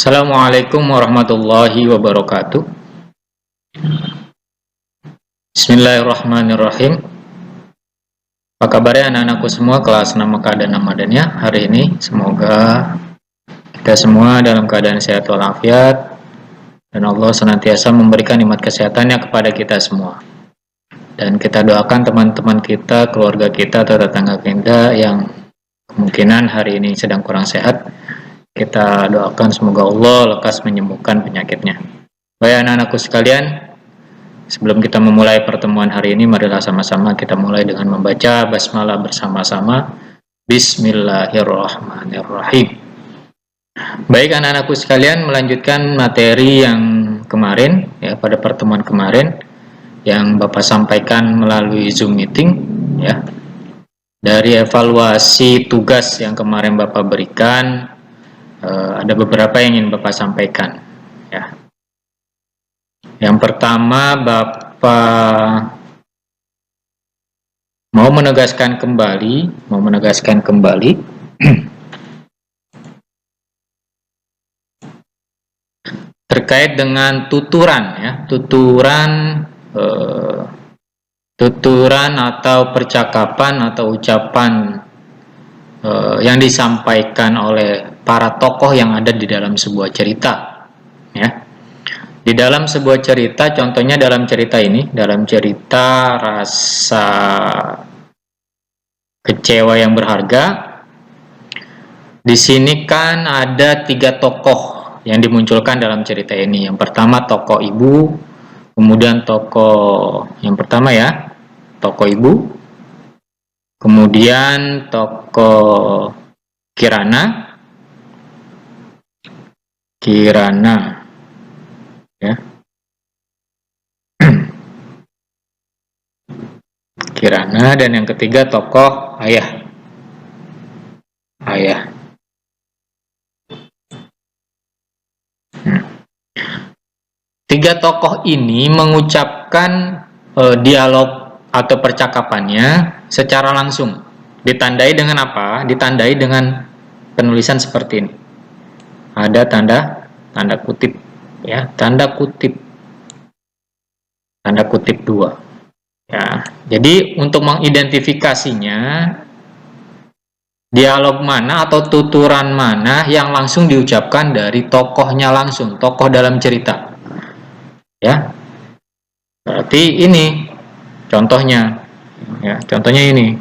Assalamualaikum warahmatullahi wabarakatuh. Bismillahirrahmanirrahim. Apa kabarnya anak-anakku semua kelas 6 Mekah dan Ramadannya hari ini? Semoga kita semua dalam keadaan sehat walafiat dan Allah senantiasa memberikan nikmat kesehatannya kepada kita semua. Dan kita doakan teman-teman kita, keluarga kita atau tetangga kita yang kemungkinan hari ini sedang kurang sehat. Kita doakan semoga Allah lekas menyembuhkan penyakitnya. Baik anak-anakku sekalian, sebelum kita memulai pertemuan hari ini, marilah sama-sama kita mulai dengan membaca basmalah bersama-sama. Bismillahirrahmanirrahim. Baik anak-anakku sekalian, melanjutkan materi yang kemarin, ya, pada pertemuan kemarin yang Bapak sampaikan melalui Zoom meeting, ya. Dari evaluasi tugas yang kemarin Bapak berikan, ada beberapa yang ingin Bapak sampaikan, ya. Yang pertama, Bapak mau menegaskan kembali terkait dengan tuturan, ya, tuturan atau percakapan atau ucapan yang disampaikan oleh para tokoh yang ada di dalam sebuah cerita, ya. Di dalam sebuah cerita, contohnya dalam cerita ini, dalam cerita rasa kecewa yang berharga, di sini kan ada 3 tokoh yang dimunculkan dalam cerita ini. Yang pertama tokoh ibu, kemudian tokoh yang pertama, ya, tokoh ibu, kemudian tokoh Kirana, ya, Kirana, dan yang ketiga tokoh ayah. 3 tokoh ini mengucapkan dialog atau percakapannya secara langsung. Ditandai dengan apa? Ditandai dengan penulisan seperti ini. Ada tanda kutip, ya, tanda kutip 2, ya. Jadi untuk mengidentifikasinya, dialog mana atau tuturan mana yang langsung diucapkan dari tokohnya langsung, tokoh dalam cerita, ya. Berarti ini contohnya, ya, contohnya ini.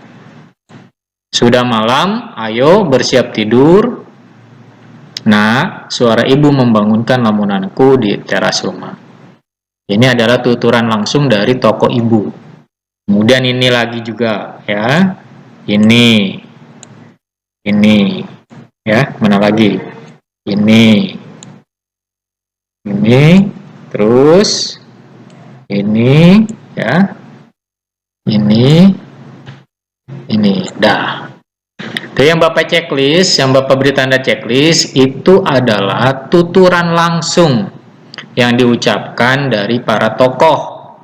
Sudah malam, ayo bersiap tidur. Nah, suara ibu membangunkan lamunanku di teras rumah. Ini adalah tuturan langsung dari tokoh ibu. Kemudian ini lagi juga, ya. Ini, ya, mana lagi? Ini, terus ini, ya. Ini, dah. Itu yang Bapak checklist, yang Bapak beri tanda checklist, itu adalah tuturan langsung yang diucapkan dari para tokoh,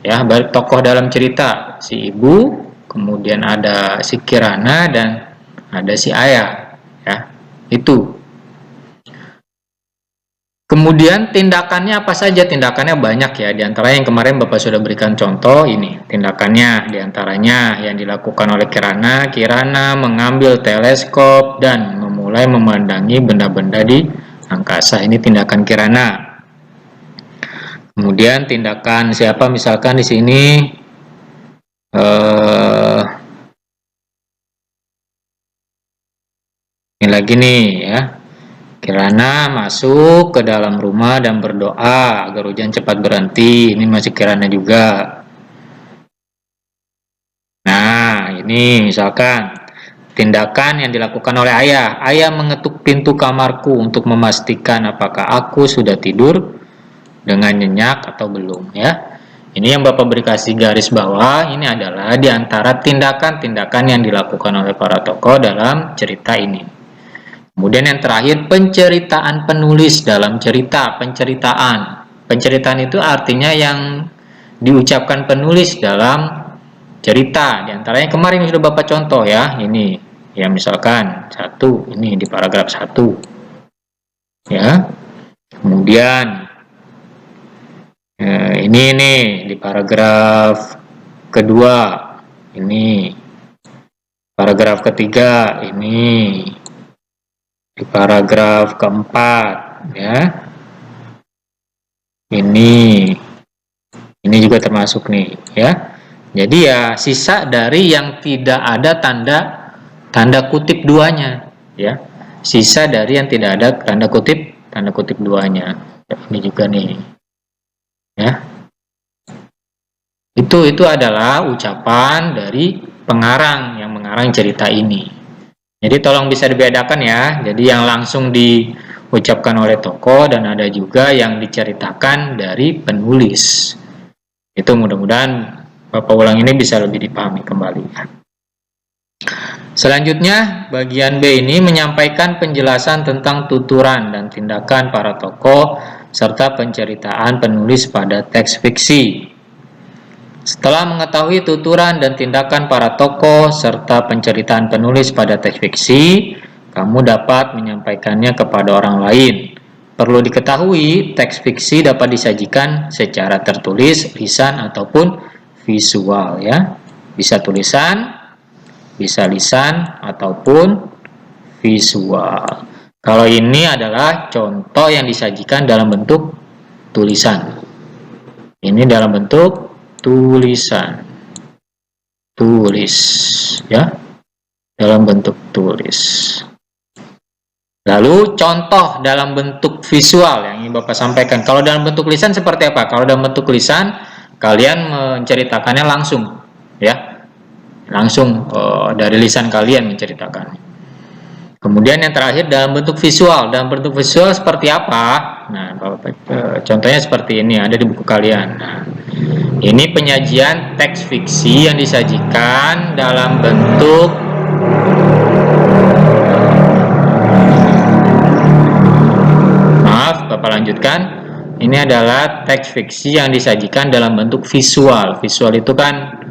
ya, tokoh dalam cerita, si ibu, kemudian ada si Kirana, dan ada si ayah, ya, itu. Kemudian tindakannya apa saja? Tindakannya banyak, ya. Di antara yang kemarin Bapak sudah berikan contoh ini. Tindakannya di antaranya yang dilakukan oleh Kirana mengambil teleskop dan memulai memandangi benda-benda di angkasa. Ini tindakan Kirana. Kemudian tindakan siapa? Misalkan di sini ini lagi nih, ya. Kirana masuk ke dalam rumah dan berdoa agar hujan cepat berhenti. Ini masih Kirana juga. Nah, ini misalkan tindakan yang dilakukan oleh ayah. Ayah mengetuk pintu kamarku untuk memastikan apakah aku sudah tidur dengan nyenyak atau belum, ya. Ini yang Bapak beri kasih garis bawah. Ini adalah di antara tindakan-tindakan yang dilakukan oleh para tokoh dalam cerita ini. Kemudian yang terakhir, penceritaan penulis dalam cerita. Penceritaan itu artinya yang diucapkan penulis dalam cerita. Di antaranya kemarin sudah Bapak contoh, ya. Ini, ya, misalkan 1, ini di paragraf 1. ya. Kemudian ini nih di paragraf kedua, ini paragraf ketiga, ini di paragraf keempat, ya. Ini juga termasuk nih, ya. Jadi ya sisa dari yang tidak ada tanda kutip duanya, ya. Sisa dari yang tidak ada tanda kutip duanya. Ini juga nih, ya. Itu adalah ucapan dari pengarang yang mengarang cerita ini. Jadi tolong bisa dibedakan ya. Jadi yang langsung diucapkan oleh tokoh dan ada juga yang diceritakan dari penulis. Itu mudah-mudahan Bapak ulang ini bisa lebih dipahami kembali. Selanjutnya, bagian B ini menyampaikan penjelasan tentang tuturan dan tindakan para tokoh serta penceritaan penulis pada teks fiksi. Setelah mengetahui tuturan dan tindakan para tokoh serta penceritaan penulis pada teks fiksi, kamu dapat menyampaikannya kepada orang lain. Perlu diketahui, teks fiksi dapat disajikan secara tertulis, lisan, ataupun visual, ya. Bisa tulisan, bisa lisan, ataupun visual. Kalau ini adalah contoh yang disajikan dalam bentuk tulisan. Ini dalam bentuk tulisan, tulis, ya, dalam bentuk tulis. Lalu contoh dalam bentuk visual yang ingin Bapak sampaikan. Kalau dalam bentuk lisan seperti apa? Kalau dalam bentuk lisan kalian menceritakannya langsung, ya, langsung dari lisan kalian menceritakannya. Kemudian yang terakhir dalam bentuk visual. Dalam bentuk visual seperti apa? Nah, contohnya seperti ini, ada di buku kalian. Nah, ini penyajian teks fiksi yang disajikan dalam bentuk Bapak lanjutkan. Ini adalah teks fiksi yang disajikan dalam bentuk visual. Visual itu kan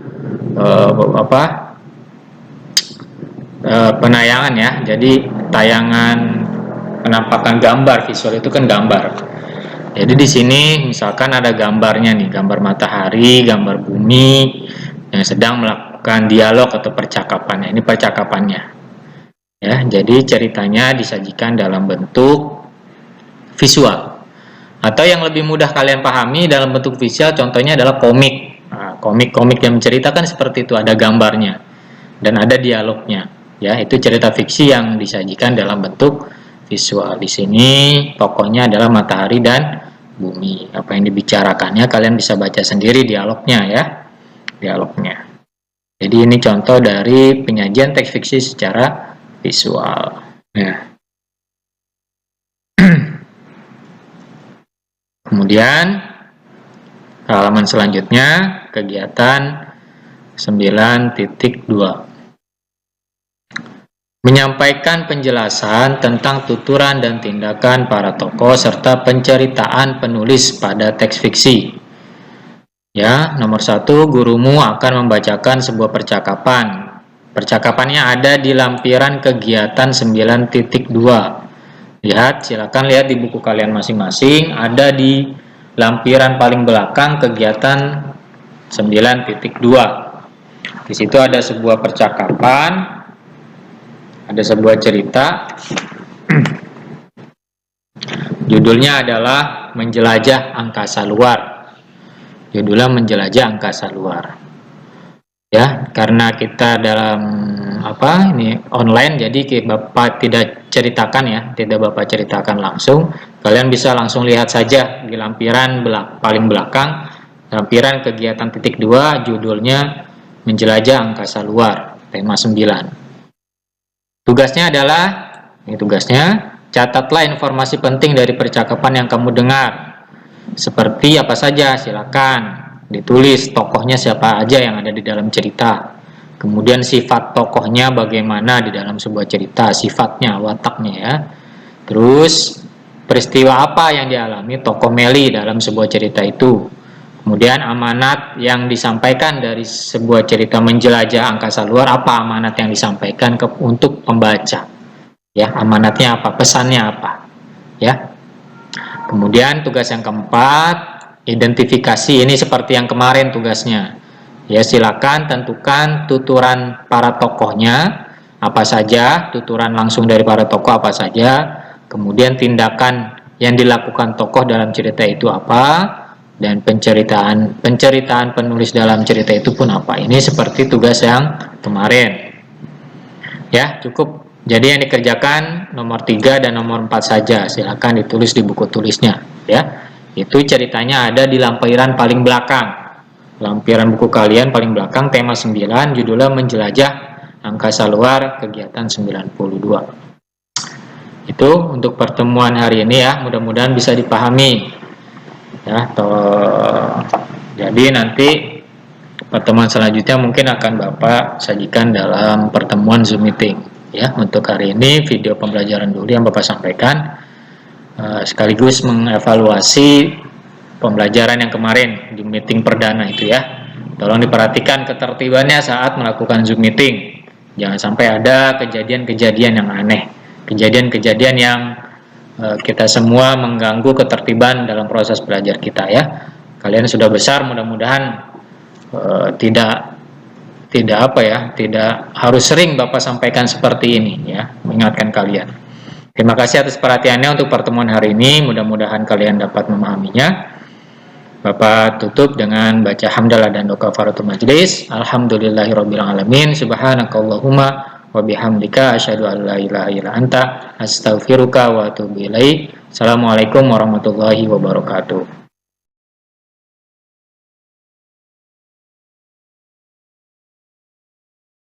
penayangan, ya. Jadi tayangan penampakan gambar. Visual itu kan gambar. Jadi di sini misalkan ada gambarnya nih, gambar matahari, gambar bumi yang sedang melakukan dialog atau percakapan. Ini percakapannya, ya. Jadi ceritanya disajikan dalam bentuk visual. Atau yang lebih mudah kalian pahami dalam bentuk visual, contohnya adalah komik. Nah, komik-komik yang menceritakan seperti itu, ada gambarnya dan ada dialognya, ya. Itu cerita fiksi yang disajikan dalam bentuk visual. Di sini tokohnya adalah matahari dan bumi. Apa yang dibicarakannya kalian bisa baca sendiri dialognya, ya. Dialognya. Jadi ini contoh dari penyajian teks fiksi secara visual. Nah. Kemudian halaman selanjutnya kegiatan 9.2. Menyampaikan penjelasan tentang tuturan dan tindakan para tokoh serta penceritaan penulis pada teks fiksi. Ya, nomor 1, gurumu akan membacakan sebuah percakapan. Percakapannya ada di lampiran kegiatan 9.2. Silakan lihat di buku kalian masing-masing, ada di lampiran paling belakang kegiatan 9.2. Di situ ada sebuah percakapan, ada sebuah cerita. Judulnya adalah Menjelajah Angkasa Luar. Judulnya Menjelajah Angkasa Luar. Ya, karena kita dalam ini online, jadi Bapak tidak ceritakan, ya, tidak Bapak ceritakan langsung. Kalian bisa langsung lihat saja di lampiran paling belakang, lampiran kegiatan 2, judulnya Menjelajah Angkasa Luar, tema 9. Tugasnya adalah, ini tugasnya, catatlah informasi penting dari percakapan yang kamu dengar. Seperti apa saja, silakan ditulis tokohnya siapa aja yang ada di dalam cerita. Kemudian sifat tokohnya bagaimana di dalam sebuah cerita, sifatnya, wataknya, ya. Terus peristiwa apa yang dialami tokoh Meli dalam sebuah cerita itu. Kemudian amanat yang disampaikan dari sebuah cerita Menjelajah Angkasa Luar, apa amanat yang disampaikan untuk pembaca. Ya, amanatnya apa, pesannya apa. ya. Kemudian tugas yang keempat, identifikasi. Ini seperti yang kemarin tugasnya. Ya, silakan tentukan tuturan para tokohnya apa saja, tuturan langsung dari para tokoh apa saja, kemudian tindakan yang dilakukan tokoh dalam cerita itu apa, dan penceritaan penulis dalam cerita itu pun apa. Ini seperti tugas yang kemarin. Ya, cukup. Jadi yang dikerjakan nomor 3 dan nomor 4 saja. Silakan ditulis di buku tulisnya, ya. Itu ceritanya ada di lampiran paling belakang. Lampiran buku kalian paling belakang, tema 9, judulnya Menjelajah Angkasa Luar Kegiatan 92. Itu untuk pertemuan hari ini ya, mudah-mudahan bisa dipahami. Ya, jadi nanti pertemuan selanjutnya mungkin akan Bapak sajikan dalam pertemuan Zoom meeting. Ya, untuk hari ini video pembelajaran dulu yang Bapak sampaikan, sekaligus mengevaluasi pembelajaran yang kemarin di meeting perdana itu ya. Tolong diperhatikan ketertibannya saat melakukan Zoom meeting. Jangan sampai ada kejadian-kejadian yang aneh, kejadian-kejadian yang kita semua mengganggu ketertiban dalam proses belajar kita ya. Kalian sudah besar, mudah-mudahan tidak harus sering Bapak sampaikan seperti ini ya, mengingatkan kalian. Terima kasih atas perhatiannya untuk pertemuan hari ini, mudah-mudahan kalian dapat memahaminya. Bapak tutup dengan baca hamdalah dan doa kafaratul majlis. Alhamdulillahirabbil alamin, subhanakallahumma wa bihamdika asyhadu an la ilaha illa anta astaghfiruka wa atubu ilaik. Assalamualaikum warahmatullahi wabarakatuh.